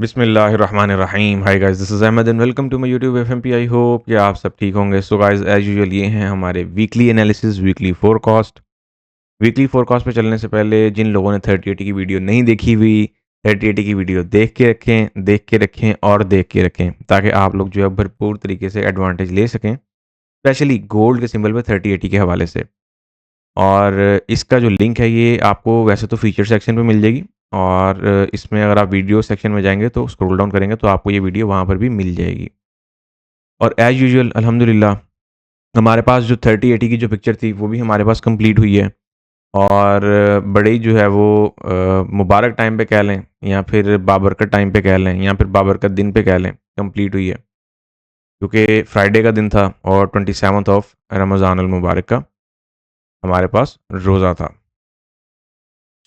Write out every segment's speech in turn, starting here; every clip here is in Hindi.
बिस्मिल्लाहिर्रहमानिर्रहीम। Hi guys, this is Ahmed and welcome to my YouTube FMP. I hope कि आप सब ठीक होंगे। सो गाइस, एज यूजुअल ये हैं हमारे weekly analysis, weekly forecast. Weekly forecast पे चलने से पहले जिन लोगों ने 3080 की वीडियो नहीं देखी हुई, 3080 की वीडियो देख के रखें और देख के रखें, ताकि आप लोग जो है भरपूर तरीके से एडवांटेज ले सकें, स्पेशली गोल्ड के सिंबल पे 3080 के हवाले से। और इसका जो लिंक है ये आपको वैसे तो फीचर सेक्शन पे मिल जाएगी, और इसमें अगर आप वीडियो सेक्शन में जाएंगे तो स्क्रॉल डाउन करेंगे तो आपको ये वीडियो वहाँ पर भी मिल जाएगी। और एज़ यूजुअल अल्हम्दुलिल्लाह हमारे पास जो 3080 की जो पिक्चर थी वो भी हमारे पास कंप्लीट हुई है। और बड़े जो है वो मुबारक टाइम पे कह लें, या फिर बाबरकत टाइम पे कह लें, या फिर बाबरकत दिन पे कह लें, कंप्लीट हुई है। क्योंकि फ्राइडे का दिन था और 27 ऑफ रमज़ान अल मुबारक का हमारे पास रोज़ा था।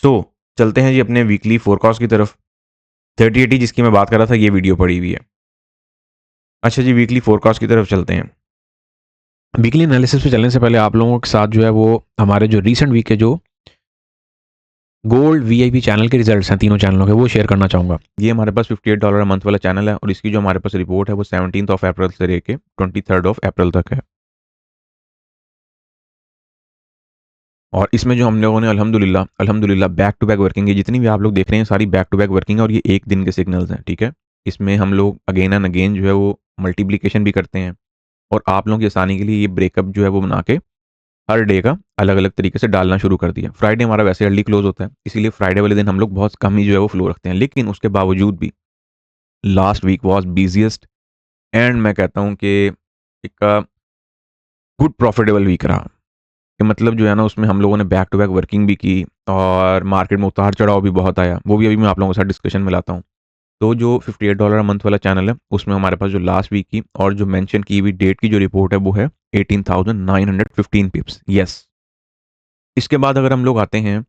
सो चलते हैं जी अपने वीकली फोरकास्ट की तरफ। 3080 जिसकी मैं बात कर रहा था ये वीडियो पड़ी हुई है। अच्छा जी, वीकली फोरकास्ट की तरफ चलते हैं। वीकली एनालिसिस पे चलने से पहले आप लोगों के साथ जो है वो हमारे जो रीसेंट वीक के जो गोल्ड वीआईपी चैनल के रिजल्ट्स हैं तीनों चैनलों के, वो शेयर करना चाहूँगा। ये हमारे पास $58 मंथ वाला चैनल है और इसकी जो हमारे पास रिपोर्ट है वो 17 ऑफ अप्रैल से लेके 23 ऑफ अप्रैल तक है। और इसमें जो हम लोगों ने अल्हम्दुलिल्लाह अल्हम्दुलिल्लाह बैक टू बैक वर्किंग है, जितनी भी आप लोग देख रहे हैं सारी बैक टू बैक वर्किंग है, और ये एक दिन के सिग्नल्स हैं, ठीक है। इसमें हम लोग अगेन एंड अगेन जो है वो मल्टीप्लिकेशन भी करते हैं, और आप लोगों की आसानी के लिए ये ब्रेकअप जो है वो बना के हर डे का अलग अलग तरीके से डालना शुरू कर दिया। फ्राइडे हमारा वैसे अर्ली क्लोज होता है, इसीलिए फ्राइडे वाले दिन हम लोग बहुत कम ही जो है वो फ्लो रखते हैं, लेकिन उसके बावजूद भी last week was busiest, and मैं कहता हूँ कि एक गुड प्रॉफिटेबल वीक रहा। कि मतलब जो है ना उसमें हम लोगों ने बैक टू बैक वर्किंग भी की, और मार्केट में उतार चढ़ाव भी बहुत आया, वो भी अभी मैं आप लोगों के साथ डिस्कशन में लाता हूँ। तो जो $58 मंथ वाला चैनल है उसमें हमारे पास जो लास्ट वीक की और जो मेंशन की हुई डेट की जो रिपोर्ट है वो है 18,915 पिप्स। यस। इसके बाद अगर हम लोग आते हैं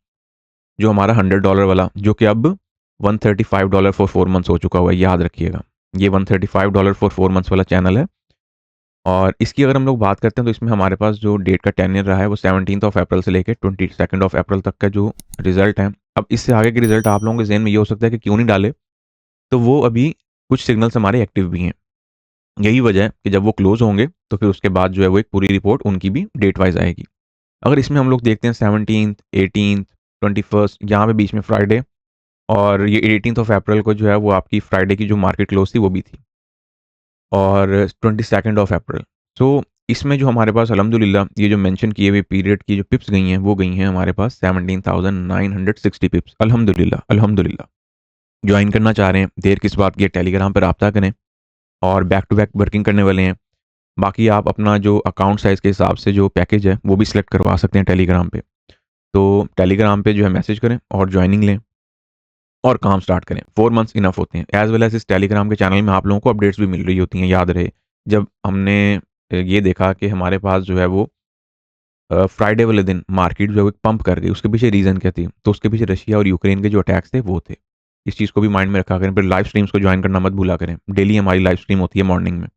जो हमारा $100 वाला, जो कि अब $135 फॉर 4 मंथ्स हो चुका हुआ है, याद रखिएगा। ये $135 फॉर 4 मंथ्स वाला चैनल है। और इसकी अगर हम लोग बात करते हैं तो इसमें हमारे पास जो डेट का टेन्योर रहा है वो 17 ऑफ अप्रैल से लेकर 22 ऑफ अप्रैल तक का जो रिजल्ट है। अब इससे आगे के रिजल्ट आप लोगों के जहन में ये हो सकता है कि क्यों नहीं डाले, तो वो अभी कुछ सिग्नल्स हमारे एक्टिव भी हैं। यही वजह है कि जब वो क्लोज होंगे तो फिर उसके बाद जो है वो एक पूरी रिपोर्ट उनकी भी डेट वाइज आएगी। अगर इसमें हम लोग देखते हैं 17, 18, 21, यहाँ पे बीच में फ्राइडे, और ये 18 ऑफ अप्रैल को जो है वो आपकी फ्राइडे की जो मार्केट क्लोज थी वो भी थी, और 22 ऑफ अप्रैल। सो इसमें जो हमारे पास अल्हम्दुलिल्लाह ये जो मेंशन किए हुए पीरियड की जो पिप्स गई हैं वो गई हैं हमारे पास 17,960 पिप्स। अल्हम्दुलिल्लाह अल्हम्दुलिल्लाह। ज्वाइन करना चाह रहे हैं, देर किस बात की है, टेलीग्राम पर रब्ता करें, और बैक टू बैक वर्किंग करने वाले हैं। बाकी आप अपना जो अकाउंट साइज़ के हिसाब से जो पैकेज है वो भी सिलेक्ट करवा सकते हैं टेलीग्राम पे। तो टेलीग्राम पे जो है मैसेज करें और ज्वाइनिंग लें और काम स्टार्ट करें। 4 मंथ्स इनफ होते हैं। एज वेल एज इस टेलीग्राम के चैनल में आप लोगों को अपडेट्स भी मिल रही होती हैं। याद रहे, जब हमने ये देखा कि हमारे पास जो है वो फ्राइडे वाले दिन मार्केट जो है वो पंप कर गई, उसके पीछे रीज़न क्या थी, तो उसके पीछे रशिया और यूक्रेन के जो अटैक्स थे वो थे। इस चीज़ को भी माइंड में रखा करें। फिर लाइव स्ट्रीम्स को ज्वाइन करना मत भूला करें, डेली हमारी लाइव स्ट्रीम होती है मॉर्निंग में।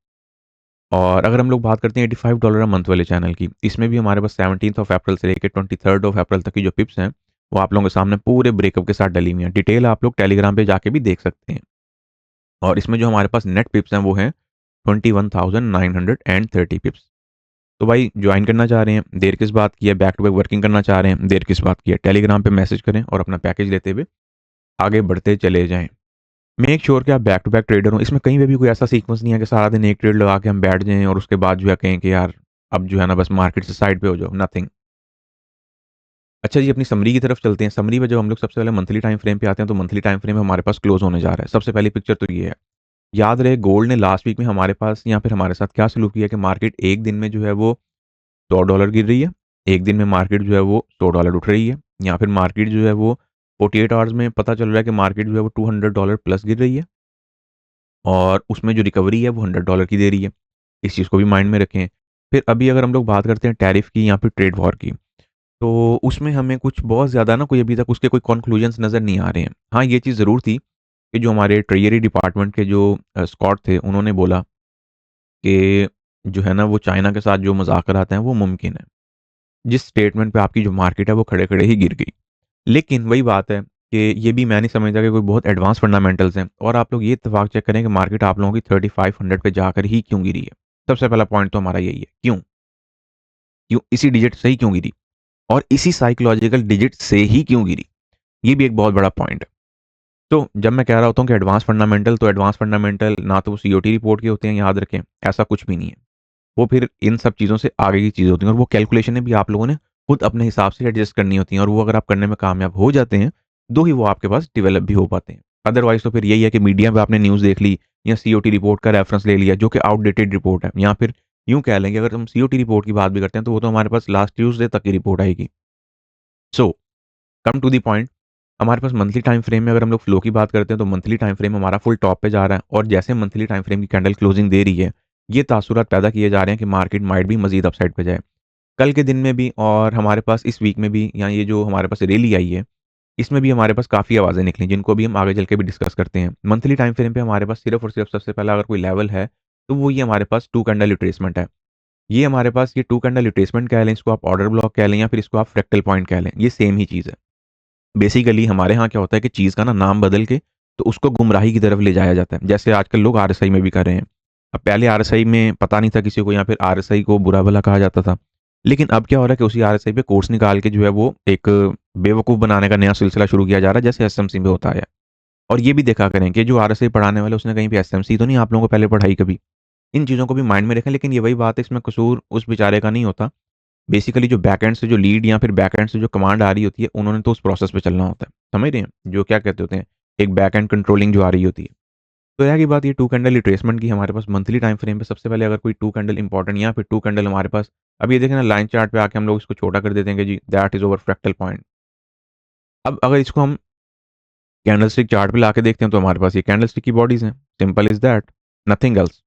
और अगर हम लोग बात करते हैं $85 मंथ वाले चैनल की, इसमें भी हमारे पास 17 ऑफ अप्रैल से लेकर 23 ऑफ अप्रैल तक की जो पिप्स हैं वो आप लोगों के सामने पूरे ब्रेकअप के साथ डली हुई हैं। डिटेल आप लोग टेलीग्राम पे जाके भी देख सकते हैं। और इसमें जो हमारे पास नेट पिप्स हैं वो हैं 21,930 पिप्स। तो भाई ज्वाइन करना चाह रहे हैं, देर किस बात की है, बैक टू बैक वर्किंग करना चाह रहे हैं, देर किस बात की है, टेलीग्राम पे मैसेज करें और अपना पैकेज लेते हुए आगे बढ़ते चले जाएं। मेक श्योर कि आप बैक टू बैक ट्रेडर हो। इसमें कहीं पे भी कोई ऐसा सीक्वेंस नहीं है कि सारा दिन एक ट्रेड लगा के हम बैठ जाएं और उसके बाद जो है कहें कि यार अब जो है ना बस मार्केट से साइड पे हो जाओ, नथिंग। अच्छा जी, अपनी समरी की तरफ चलते हैं। समरी में जब हम लोग सबसे पहले मंथली टाइम फ्रेम पे आते हैं तो मंथली टाइम फ्रेम हमारे पास क्लोज होने जा रहा है। सबसे पहली पिक्चर तो ये है। याद रहे गोल्ड ने लास्ट वीक में हमारे पास या फिर हमारे साथ क्या सलूक किया कि मार्केट एक दिन में जो है वो $100 गिर रही है, एक दिन में मार्केट जो है वो $100 उठ रही है, या फिर मार्केट जो है वो 48 आवर्स में पता चल रहा है कि मार्केट जो है वो $200 प्लस गिर रही है, और उसमें जो रिकवरी है वो $100 की दे रही है। इस चीज़ को भी माइंड में रखें। फिर अभी अगर हम लोग बात करते हैं टैरिफ की या फिर ट्रेड वॉर की, तो उसमें हमें कुछ बहुत ज़्यादा ना कोई अभी तक उसके कोई कॉन्क्लूजन्स नज़र नहीं आ रहे हैं। हाँ, ये चीज़ ज़रूर थी कि जो हमारे ट्रेजरी डिपार्टमेंट के जो स्कॉट थे उन्होंने बोला कि जो है ना वो चाइना के साथ जो मुज़ाकरात हैं वो मुमकिन है। जिस स्टेटमेंट पे आपकी जो मार्केट है वो खड़े-खड़े ही गिर गई। लेकिन वही बात है कि ये भी मैं नहीं समझता कि कोई बहुत एडवांस फंडामेंटल्स हैं। और आप लोग ये इत्तेफाक चेक करें कि मार्केट आप लोगों की 3500 पे जाकर ही क्यों गिरी है। सबसे पहला पॉइंट तो हमारा यही है, क्यों क्यों इसी डिजिट से ही क्यों गिरी, और इसी साइकोलॉजिकल डिजिट से ही क्यों गिरी, ये भी एक बहुत बड़ा पॉइंट है। तो जब मैं कह रहा होता हूँ कि एडवांस फंडामेंटल, तो एडवांस फंडामेंटल ना तो वो सीओटी रिपोर्ट के होते हैं, याद रखें, ऐसा कुछ भी नहीं है। वो फिर इन सब चीज़ों से आगे की चीज़ें होती हैं, और वो कैलकुलेशनें भी आप लोगों ने खुद अपने हिसाब से एडजस्ट करनी होती हैं, और वो अगर आप करने में कामयाब हो जाते हैं तो ही वो आपके पास डेवलप भी हो पाते हैं। अदरवाइज तो फिर यही है कि मीडिया पे आपने न्यूज़ देख ली या सीओटी रिपोर्ट का रेफरेंस ले लिया जो कि आउटडेटेड रिपोर्ट है, या फिर यूं कह लेंगे अगर हम सीओटी रिपोर्ट की बात भी करते हैं तो वो तो हमारे पास लास्ट ट्यूसडे तक की रिपोर्ट आएगी। सो कम टू दी पॉइंट, हमारे पास मंथली टाइम फ्रेम में अगर हम लोग फ्लो की बात करते हैं तो मंथली टाइम फ्रेम हमारा फुल टॉप पे जा रहा है, और जैसे मंथली टाइम फ्रेम की कैंडल क्लोजिंग दे रही है, ये तासुरात पैदा किए जा रहे हैं कि मार्केट माइट भी मजीद अपसाइड पे जाए। कल के दिन में भी और हमारे पास इस वीक में भी, या ये जो हमारे पास रैली आई है, इसमें भी हमारे पास काफ़ी आवाज़ें निकली जिनको भी हम आगे चल के भी डिस्कस करते हैं। मंथली टाइम फ्रेम पे हमारे पास सिर्फ और सिर्फ सबसे पहला अगर कोई लेवल है तो वो ये हमारे पास टू कैंडल रिट्रेसमेंट है। ये हमारे पास ये टू कैंडल रिट्रेसमेंट कह लें, इसको आप ऑर्डर ब्लॉक कह लें, या फिर इसको आप फ्रैक्टल पॉइंट कह लें, ये सेम ही चीज़ है। बेसिकली हमारे यहाँ क्या होता है कि चीज़ का नाम बदल के तो उसको गुमराही की तरफ ले जाया जाता है, जैसे आजकल लोग आरएसआई में भी कर रहे हैं। अब पहले आरएसआई में पता नहीं था किसी को, या फिर आरएसआई को बुरा भला कहा जाता था। लेकिन अब क्या हो रहा है कि उसी आरएसआई पे कोर्स निकाल के जो है वो एक बेवकूफ़ बनाने का नया सिलसिला शुरू किया जा रहा है, जैसे एसएमसी में होता है। और ये भी देखा करें कि जो आरएसआई पढ़ाने वाला उसने कहीं पे एसएमसी तो नहीं आप लोगों को पहले पढ़ाई कभी। इन चीज़ों को भी माइंड में रखें, लेकिन ये वही बात है, इसमें कसूर उस बेचारे का नहीं होता। बेसिकली जो बैकएंड से जो लीड या फिर बैकएंड से जो कमांड आ रही होती है, उन्होंने तो उस प्रोसेस पे चलना होता है, समझ रहे हैं? जो क्या कहते होते हैं, एक बैकएंड कंट्रोलिंग जो आ रही होती है। तो यहाँ की बात ये टू कैंडल रिट्रेसमेंट की हमारे पास मंथली टाइम फ्रेम पे सबसे पहले अगर कोई टू कैंडल इंपॉर्टेंट या फिर टू कैंडल हमारे पास, अब ये देखें ना, लाइन चार्ट पे आके हम लोग इसको छोटा कर देते हैं कि जी that is over fractal point. अब अगर इसको हम कैंडलस्टिक चार्ट पे लाके देखते हैं तो हमारे पास ये कैंडलस्टिक की बॉडीज हैं, simple is that, nothing else.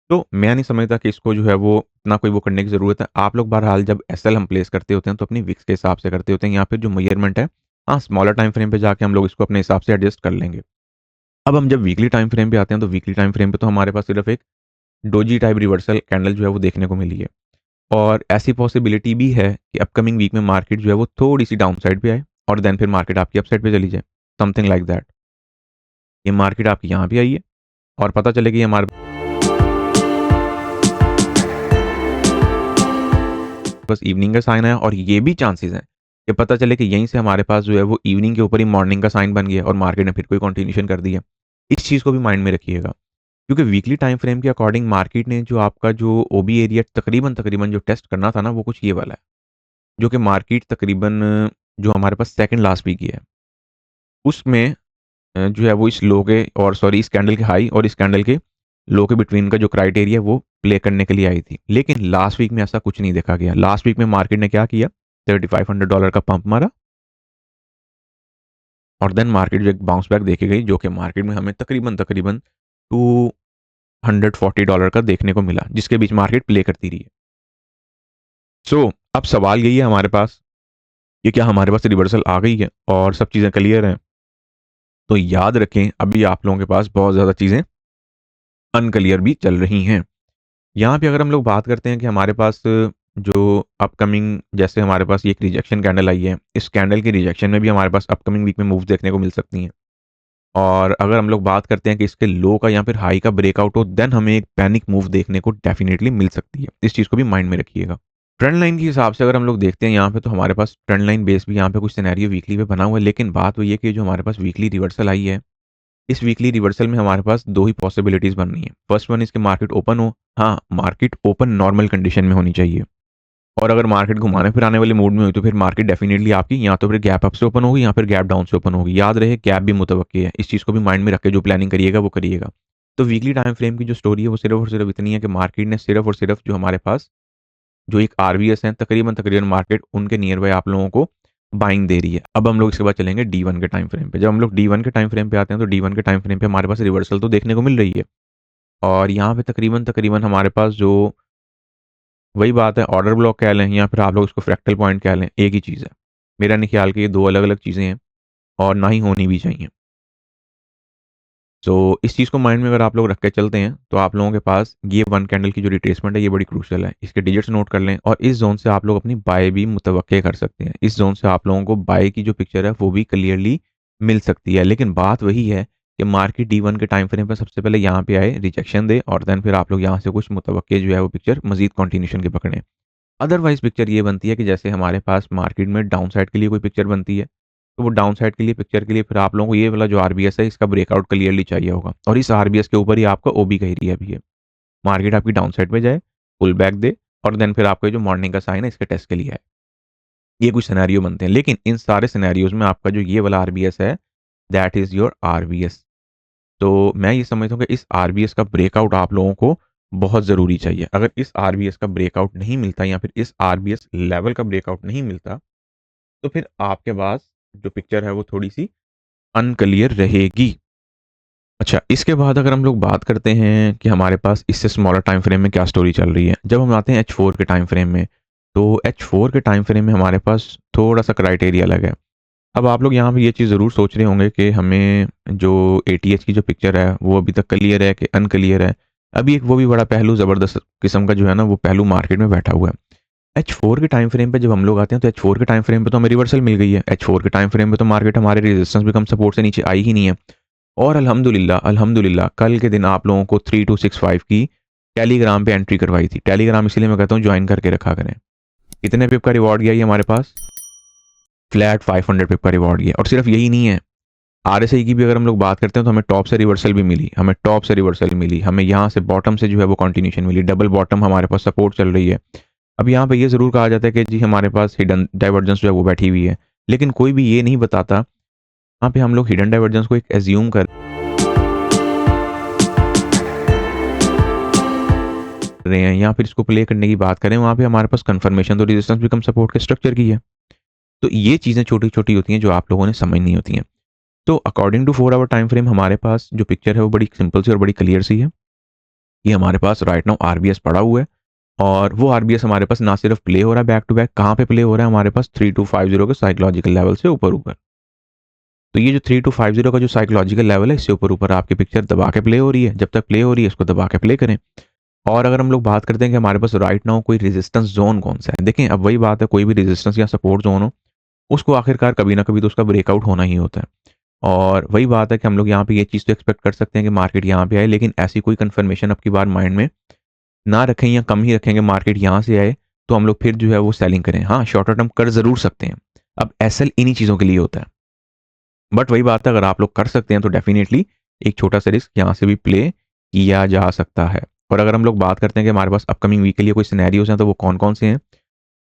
तो मैं नहीं समझता कि इसको जो है वो इतना कोई वो करने की ज़रूरत है। आप लोग बहरहाल जब एसएल हम प्लेस करते होते हैं तो अपनी विक्स के हिसाब से करते होते हैं, या फिर जो मेजरमेंट है, हाँ, स्मॉलर टाइम फ्रेम पे जाके हम लोग इसको अपने हिसाब से एडजस्ट कर लेंगे। अब हम जब वीकली टाइम फ्रेम पे आते हैं तो वीकली टाइम फ्रेम पे तो हमारे पास सिर्फ एक डोजी टाइप रिवर्सल कैंडल जो है वो देखने को मिली है, और ऐसी पॉसिबिलिटी भी है कि अपकमिंग वीक में मार्केट जो है वो थोड़ी सी डाउन साइड पे आए और देन फिर मार्केट आपकी अपसाइड पे चली जाए, समथिंग लाइक दैट। ये मार्केट आपकी यहाँ पे आई है और पता चले कि हमारे बस इवनिंग का साइन है, और ये भी चांसेस हैं कि पता चले कि यहीं से हमारे पास जो है वो इवनिंग के ऊपर ही मॉर्निंग का साइन बन गया और मार्केट ने फिर कोई कंटिन्यूशन कर दिया। इस चीज़ को भी माइंड में रखिएगा, क्योंकि वीकली टाइम फ्रेम के अकॉर्डिंग मार्केट ने जो आपका जो ओबी एरिया तकरीबन तकरीबन जो टेस्ट करना था ना, वो कुछ ये वाला है, जो कि मार्केट तकरीबन जो हमारे पास सेकंड लास्ट वीक ही है, उसमें जो है वो इस लो के, और सॉरी, इस कैंडल के हाई और इस कैंडल के लो के बिटवीन का जो क्राइटेरिया वो प्ले करने के लिए आई थी। लेकिन लास्ट वीक में ऐसा कुछ नहीं देखा गया। लास्ट वीक में मार्केट ने क्या किया, $3500 का पंप मारा, और देन मार्केट जो एक बाउंस बैक देखी गई, जो कि मार्केट में हमें तकरीबन तकरीबन $240 का देखने को मिला, जिसके बीच मार्केट प्ले करती रही है। सो अब सवाल यही है हमारे पास, ये क्या हमारे पास रिवर्सल आ गई है और सब चीज़ें क्लियर हैं? तो याद रखें, अभी आप लोगों के पास बहुत ज़्यादा चीज़ें अनक्लियर भी चल रही हैं। यहाँ पे अगर हम लोग बात करते हैं कि हमारे पास जो अपकमिंग, जैसे हमारे पास ये एक रिजेक्शन कैंडल आई है, इस कैंडल की रिजेक्शन में भी हमारे पास अपकमिंग वीक में मूव देखने को मिल सकती हैं। और अगर हम लोग बात करते हैं कि इसके लो का या फिर हाई का ब्रेकआउट हो, देन हमें एक पैनिक मूव देखने को डेफिनेटली मिल सकती है। इस चीज़ को भी माइंड में रखिएगा। ट्रेंड लाइन के हिसाब से अगर हम लोग देखते हैं यहाँ पे, तो हमारे पास ट्रेंड लाइन बेस भी यहाँ पे कुछ सिनेरियो वीकली पे बना हुआ है, लेकिन बात वो ये कि जो हमारे पास वीकली रिवर्सल आई है, इस वीकली रिवर्सल में हमारे पास दो ही पॉसिबिलिटीज़ बन रही हैं। फर्स्ट वन इसके मार्केट ओपन हो, हाँ, मार्केट ओपन नॉर्मल कंडीशन में होनी चाहिए, और अगर मार्केट घुमाने फिराने वाले मूड में हुई तो फिर मार्केट डेफिनेटली आपकी या तो फिर गैप अप से ओपन होगी या फिर गैप डाउन से ओपन होगी। याद रहे, गैप भी मुतवक्की है, इस चीज़ को भी माइंड में रख के जो प्लानिंग करिएगा वो करिएगा। तो वीकली टाइम फ्रेम की जो स्टोरी है वो सिर्फ और सिर्फ इतनी है कि मार्केट ने सिर्फ और सिर्फ जो हमारे पास जो एक आरवीएस है, तकरीबन तकरीबन मार्केट उनके नियर बाय आप लोगों को बाइंग दे रही है। अब हम लोग इसके बाद चलेंगे डी1 के टाइम फ्रेम पे। जब हम लोग डी1 के टाइम फ्रेम पे आते हैं तो डी1 के टाइम फ्रेम पे हमारे पास रिवर्सल तो देखने को मिल रही है, और यहाँ पे तकरीबन तकरीबन हमारे पास जो वही बात है, ऑर्डर ब्लॉक कह लें या फिर आप लोग उसको फ्रैक्टल पॉइंट कह लें, एक ही चीज़ है। मेरा नहीं ख्याल कि ये दो अलग अलग चीज़ें हैं, और ना ही होनी भी चाहिए। सो इस चीज़ को माइंड में अगर आप लोग रख के चलते हैं तो आप लोगों के पास ये वन कैंडल की जो रिट्रेसमेंट है ये बड़ी क्रूशियल है। इसके डिजिट्स नोट कर लें, और इस जोन से आप लोग अपनी बाय भी मुतवक्के कर सकते हैं। इस जोन से आप लोगों को बाय की जो पिक्चर है वो भी क्लियरली मिल सकती है। लेकिन बात वही है कि मार्केट D1 के टाइम फ्रेम पे सबसे पहले यहाँ पे आए, रिजेक्शन दे, और देन फिर आप लोग यहाँ से कुछ मुतवक्के जो है वो पिक्चर मजीद कंटिन्यूशन के पकड़ें। अदरवाइज पिक्चर ये बनती है कि जैसे हमारे पास मार्केट में डाउन साइड के लिए कोई पिक्चर बनती है, तो वो डाउन साइड के लिए पिक्चर के लिए फिर आप लोगों को ये वाला जो आरबीएस है इसका ब्रेकआउट क्लियरली चाहिए होगा, और इस आरबीएस के ऊपर ही आपका ओबी का एरिया भी है। मार्केट आपकी डाउन साइड पे जाए, पुल बैक दे, और देन फिर आपका जो मॉर्निंग का साइन है इसके टेस्ट के लिए है। ये कुछ सिनेरियो बनते हैं, लेकिन इन सारे सिनेरियोज में आपका जो ये वाला आरबीएस है, दैट इज योर आरबीएस। तो मैं ये समझता हूँ कि इस आरबीएस का ब्रेकआउट आप लोगों को बहुत ज़रूरी चाहिए। अगर इस आरबीएस का ब्रेकआउट नहीं मिलता या फिर इस आरबीएस लेवल का ब्रेकआउट नहीं मिलता, तो फिर आपके पास जो पिक्चर है वो थोड़ी सी अनक्लियर रहेगी। अच्छा, इसके बाद अगर हम लोग बात करते हैं कि हमारे पास इससे स्मॉलर टाइम फ्रेम में क्या स्टोरी चल रही है, जब हम आते हैं H4 के टाइम फ्रेम में, तो H4 के टाइम फ्रेम में हमारे पास थोड़ा सा क्राइटेरिया अलग है। अब आप लोग यहाँ पे ये चीज़ ज़रूर सोच रहे होंगे कि हमें जो एटीएच की जो पिक्चर है वो अभी तक क्लियर है कि अनक्लियर है। अभी एक वो भी बड़ा पहलू ज़बरदस्त किस्म का जो है ना वो पहलू मार्केट में बैठा हुआ है। H4 के टाइम फ्रेम पे जब हम लोग आते हैं तो H4 के टाइम फ्रेम पे तो हमें रिवर्सल मिल गई है। H4 के टाइम फ्रेम पे तो मार्केट हमारे रेजिस्टेंस भी कम सपोर्ट से नीचे आई ही नहीं है। और अल्हम्दुलिल्लाह अल्हम्दुलिल्लाह कल के दिन आप लोगों को 3265 की टेलीग्राम पे एंट्री करवाई थी। टेलीग्राम इसलिए मैं कहता हूँ ज्वाइन करके रखा करें। कितने पिप का रिवॉर्ड गया ये हमारे पास? फ्लैट 500 पिप का रिवॉर्ड गया। और सिर्फ यही नहीं है, आरएसआई की भी अगर हम लोग बात करते हैं तो हमें टॉप से रिवर्सल भी मिली, हमें टॉप से रिवर्सल मिली, हमें यहाँ से बॉटम से जो है वो कंटिन्यूशन मिली, डबल बॉटम हमारे पास सपोर्ट चल रही है। अब यहाँ पे ये ज़रूर कहा जाता है कि जी हमारे पास हिडन डाइवर्जेंस जो है वो बैठी हुई है, लेकिन कोई भी ये नहीं बताता। यहाँ पे हम लोग हिडन डाइवर्जेंस को एक एज्यूम कर रहे हैं या फिर इसको प्ले करने की बात करें, वहाँ पे हमारे पास कंफर्मेशन तो रेजिस्टेंस भी कम सपोर्ट के स्ट्रक्चर की है। तो ये चीज़ें छोटी छोटी होती हैं जो आप लोगों ने समझनी होती हैं। तो according to 4 hour time frame हमारे पास जो पिक्चर है वो बड़ी सिंपल सी और बड़ी क्लियर सी है कि हमारे पास राइट नाउ आरबीएस पड़ा हुआ है, और वो आरबीएस हमारे पास ना सिर्फ प्ले हो रहा है बैक टू बैक, कहाँ पे प्ले हो रहा है हमारे पास 3250 के साइकोलॉजिकल लेवल से ऊपर ऊपर। तो ये जो 3250 का जो साइकोलॉजिकल लेवल है इससे ऊपर ऊपर आपकी पिक्चर दबा के प्ले हो रही है। जब तक प्ले हो रही है इसको दबा के प्ले करें। और अगर हम लोग बात करते हैं कि हमारे पास राइट नाउ कोई रेजिस्टेंस जोन कौन सा है, देखें अब वही बात है, कोई भी रेजिस्टेंस या सपोर्ट जोन हो उसको आखिरकार कभी ना कभी तो उसका ब्रेकआउट होना ही होता है। और वही बात है कि हम लोग यहाँ पे ये चीज़ तो एक्सपेक्ट कर सकते हैं कि मार्केट यहाँ पे आए, लेकिन ऐसी कोई कंफर्मेशन अब की बार माइंड में ना रखें या कम ही रखेंगे मार्केट यहाँ से आए तो हम लोग फिर जो है वो सेलिंग करें। हाँ, शॉर्टर टर्म कर ज़रूर सकते हैं। अब एसएल इन्हीं चीज़ों के लिए होता है। बट वही बात है, अगर आप लोग कर सकते हैं तो डेफिनेटली एक छोटा सा रिस्क यहाँ से भी प्ले किया जा सकता है। और अगर हम लोग बात करते हैं कि हमारे पास अपकमिंग वीक के लिए कोई सिनेरियोज हैं तो वो कौन कौन से हैं,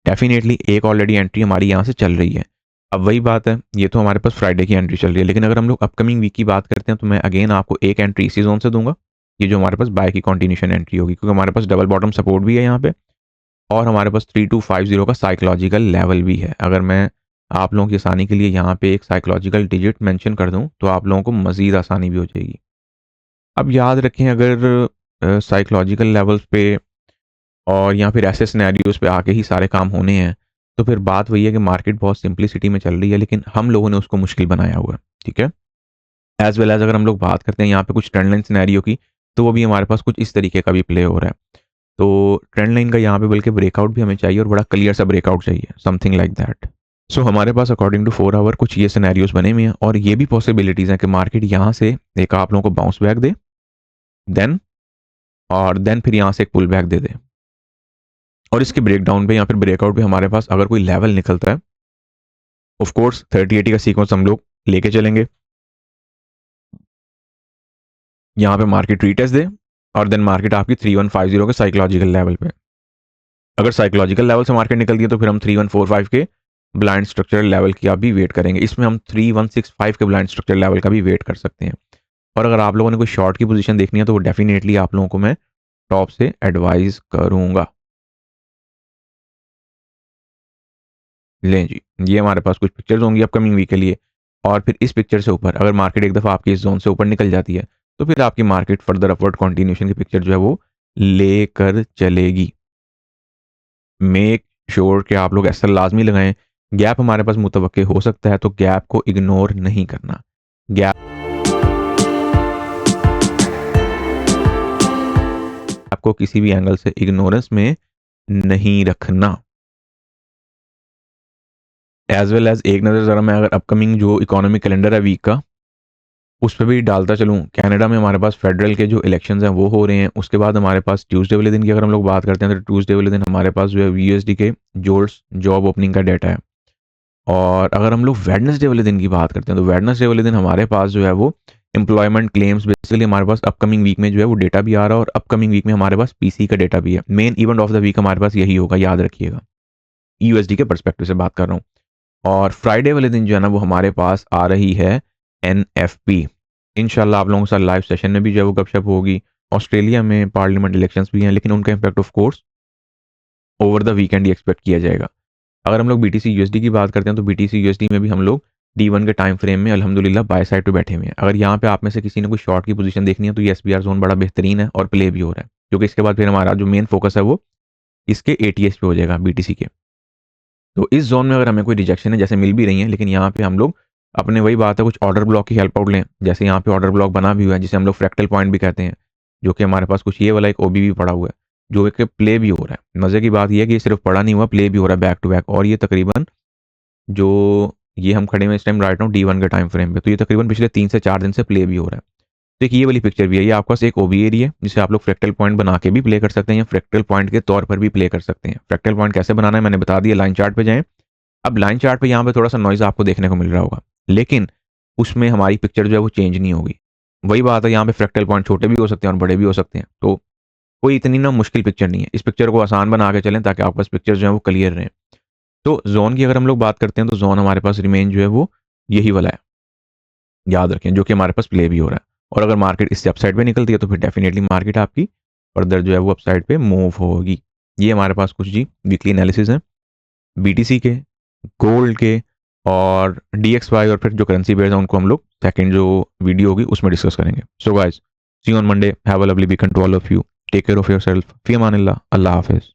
डेफिनेटली एक ऑलरेडी एंट्री हमारी यहाँ से चल रही है। अब वही बात है, ये तो हमारे पास फ्राइडे की एंट्री चल रही है, लेकिन अगर हम लोग अपकमिंग वीक की बात करते हैं तो मैं अगेन आपको एक एंट्री इसी जोन से दूंगा, ये जो हमारे पास बाय की कंटिन्यूशन एंट्री होगी, क्योंकि हमारे पास डबल बॉटम सपोर्ट भी है यहाँ पे, और हमारे पास 3250 का साइकोलॉजिकल लेवल भी है। अगर मैं आप लोगों की आसानी के लिए यहाँ पे एक साइकोलॉजिकल डिजिट मेंशन कर दूँ तो आप लोगों को मज़ीद आसानी भी हो जाएगी। अब याद रखें, अगर साइकोलॉजिकल लेवल्स पे और या फिर ऐसे सिनेरियोज पे आके ही सारे काम होने हैं, तो फिर बात वही है कि मार्केट बहुत सिंप्लिसिटी में चल रही है, लेकिन हम लोगों ने उसको मुश्किल बनाया हुआ है। ठीक है। एज वेल एज अगर हम लोग बात करते हैं यहाँ पे कुछ ट्रेंड लाइन सिनेरियो की, तो वो भी हमारे पास कुछ इस तरीके का भी प्ले हो रहा है। तो ट्रेंड लाइन का यहाँ पे बल्कि ब्रेकआउट भी हमें चाहिए, और बड़ा क्लियर सा ब्रेकआउट चाहिए, समथिंग लाइक दैट। सो हमारे पास अकॉर्डिंग टू 4 आवर कुछ ये सिनेरियोज बने हुए हैं, और ये भी पॉसिबिलिटीज़ हैं कि मार्केट यहाँ से एक आप लोगों को बाउंस बैक दे, देन फिर यहाँ से एक पुल बैक दे दे, और इसके ब्रेकडाउन पे या फिर ब्रेकआउट पे हमारे पास अगर कोई लेवल निकलता है, ऑफ कोर्स 3080 का सीक्वेंस हम लोग लेके चलेंगे। यहाँ पे मार्केट रीटेस्ट दे, और देन मार्केट आपकी 3150 के साइकोलॉजिकल लेवल पे, अगर साइकोलॉजिकल लेवल से मार्केट निकलती है तो फिर हम 3145 के ब्लाइंड स्ट्रक्चरल लेवल की भी वेट करेंगे। इसमें हम 3165 के ब्लाइंड स्ट्रक्चरल लेवल का भी वेट कर सकते हैं। और अगर आप लोगों ने कोई शॉर्ट की पोजीशन देखनी है तो वो डेफिनेटली आप लोगों को मैं टॉप से एडवाइस करूंगा। लें जी, ये हमारे पास कुछ पिक्चर्स होंगी अपकमिंग वीक के लिए, और फिर इस पिक्चर से ऊपर अगर मार्केट एक दफ़ा आपकी इस जोन से ऊपर निकल जाती है तो फिर आपकी मार्केट फर्दर अपवर्ड कंटिन्यूशन की पिक्चर जो है वो लेकर चलेगी। मेक श्योर कि आप लोग ऐसा लाजमी लगाएं, गैप हमारे पास मुतवक्के हो सकता है तो गैप को इग्नोर नहीं करना। गैप आपको किसी भी एंगल से इग्नोरेंस में नहीं रखना। एज वेल एज एक नज़र ज़रा मैं अगर अपकमिंग जो इकोनॉमिक कैलेंडर है वीक का उस पर भी डालता चलूँ। कनाडा में हमारे पास फेडरल के जो इलेक्शंस हैं वो हो रहे हैं। उसके बाद हमारे पास ट्यूसडे वाले दिन की अगर हम लोग बात करते हैं तो ट्यूसडे वाले दिन हमारे पास जो है यूएसडी के जोल्स जॉब ओपनिंग का डाटा है। और अगर हम लोग वेडनेसडे वाले दिन की बात करते हैं तो वेडनेसडे वाले दिन हमारे पास जो है वो एम्प्लॉयमेंट क्लेम्स, बेसिकली हमारे पास अपकमिंग वीक में जो है वो डेटा भी आ रहा है और अपकमिंग वीक में हमारे पास पीसी का डेटा भी है। Main event of the week हमारे पास यही होगा, याद रखिएगा, यूएसडी के परस्पेक्टिव से बात कर रहा हूँ। और फ्राइडे वाले दिन जो है ना वो हमारे पास आ रही है एनएफपी। इंशाल्लाह आप लोगों के साथ लाइव सेशन में भी जो है वो गपशप होगी। ऑस्ट्रेलिया में पार्लियामेंट इलेक्शंस भी हैं, लेकिन उनका impact of course over the weekend he expect किया जाएगा। अगर हम लोग बीटीसी यूएसडी की बात करते हैं तो बीटीसी यूएसडी में भी हम लोग D1 के टाइम फ्रेम में अल्हम्दुलिल्लाह बाय साइड पे बैठे हुए हैं। अगर यहाँ पे आप में से किसी ने कोई शॉर्ट की पोजीशन देखनी है तो ये एसबीआर जोन बड़ा बेहतरीन है और प्ले भी हो रहा है, क्योंकि इसके बाद फिर हमारा जो मेन फोकस है वो इसके एटीएस पे हो जाएगा, बीटीसी के। तो इस जोन में अगर हमें कोई रिजेक्शन है, जैसे मिल भी रही है, लेकिन यहाँ पे हम लोग अपने वही बात है कुछ ऑर्डर ब्लॉक की हेल्प आउट लें। जैसे यहाँ पे ऑर्डर ब्लॉक बना भी हुआ है जिसे हम लोग फ्रैक्टल पॉइंट भी कहते हैं, जो कि हमारे पास कुछ ये वाला एक ओबी भी पड़ा हुआ है जो एक प्ले भी हो रहा है। मज़े की बात यह है कि ये सिर्फ पड़ा नहीं हुआ, प्ले भी हो रहा है बैक टू बैक। और ये तकरीबन जो ये हम खड़े हुए इस टाइम राइट नाउ D1 के टाइम फ्रेम पे, तो ये तकरीबन पिछले 3 से 4 दिन से प्ले भी हो रहा है। तो एक ये वाली पिक्चर भी है, ये आपके पास एक ओबी एरिया है जिसे आप लोग फ्रैक्टल पॉइंट बना के भी प्ले कर सकते हैं या फ्रैक्टल पॉइंट के तौर पर भी प्ले कर सकते हैं। फ्रैक्टल पॉइंट कैसे बनाना है मैंने बता दिया, लाइन चार्ट पे जाएं। अब लाइन चार्ट पे यहाँ पे थोड़ा सा नॉइज आपको देखने को मिल रहा होगा, लेकिन उसमें हमारी पिक्चर जो है वो चेंज नहीं होगी। वही बात है, यहाँ पे फ्रैक्टल पॉइंट छोटे भी हो सकते हैं और बड़े भी हो सकते हैं, तो कोई इतनी ना मुश्किल पिक्चर नहीं है। इस पिक्चर को आसान बना के चलें ताकि आपके पास पिक्चर जो है वो क्लियर रहें। तो जोन की अगर हम लोग बात करते हैं तो जोन हमारे पास रिमेन जो है वो यही वाला है, याद रखें, जो कि हमारे पास प्ले भी हो रहा है। और अगर मार्केट इससे अपसाइड पे निकलती है तो फिर डेफिनेटली मार्केट आपकी फर्दर जो है वो अपसाइड पे मूव होगी। ये हमारे पास कुछ जी वीकली एनालिसिस है बीटीसी के, गोल्ड के और DXY, और फिर जो करेंसी पेयर्स हैं उनको हम लोग सेकंड जो वीडियो होगी उसमें डिस्कस करेंगे। So guys, see you on Monday, have a lovely weekend to all of you, take care of yourself, फी अमान अल्लाह, अल्लाह हाफिज़।